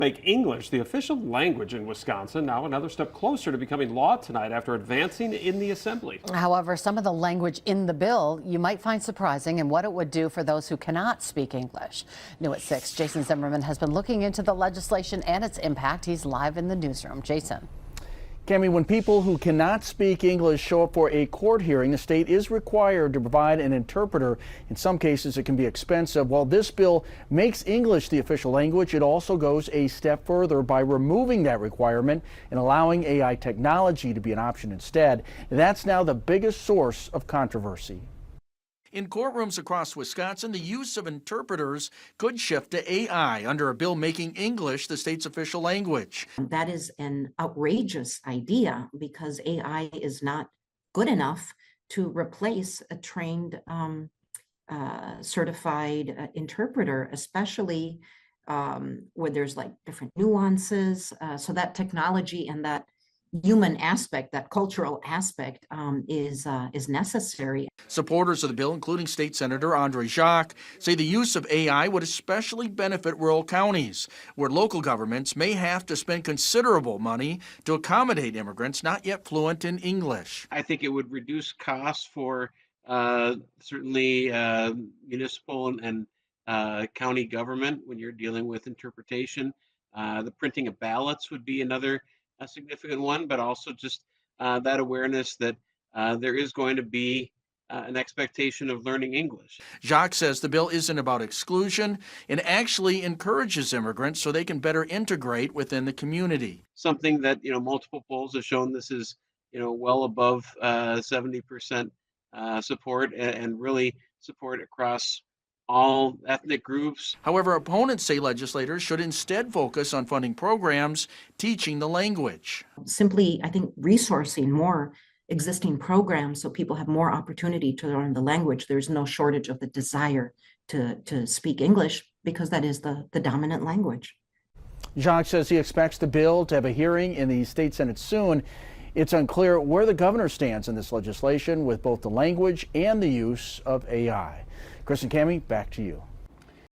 Make English the official language in Wisconsin now another step closer to becoming law tonight after advancing in the assembly. However, some of the language in the bill you might find surprising and what it would do for those who cannot speak English. New at 6, Jason Zimmerman has been looking into the legislation and its impact. He's live in the newsroom. Jason. Cami, when people who cannot speak English show up for a court hearing, the state is required to provide an interpreter. In some cases, it can be expensive. While this bill makes English the official language, it also goes a step further by removing that requirement and allowing AI technology to be an option instead. That's now the biggest source of controversy. In courtrooms across Wisconsin, the use of interpreters could shift to AI under a bill making English the state's official language. That is an outrageous idea because AI is not good enough to replace a trained, certified interpreter, especially where there's like different nuances. So that technology and that human aspect, that cultural aspect is necessary. Supporters of the bill, including State Senator Andre Jacques, say the use of AI would especially benefit rural counties, where local governments may have to spend considerable money to accommodate immigrants not yet fluent in English. I think it would reduce costs for certainly municipal and county government when you're dealing with interpretation. The printing of ballots would be another a significant one, but also just that awareness that there is going to be an expectation of learning English. Jacques says the bill isn't about exclusion and actually encourages immigrants so they can better integrate within the community. Something that, multiple polls have shown this is, well above 70% support and really support across all ethnic groups. However, opponents say legislators should instead focus on funding programs teaching the language. Simply, I think, resourcing more existing programs so people have more opportunity to learn the language. There's no shortage of the desire to speak English because that is the dominant language. Jacques says he expects the bill to have a hearing in the state Senate soon. It's unclear where the governor stands in this legislation with both the language and the use of AI. Chris and Cami, back to you.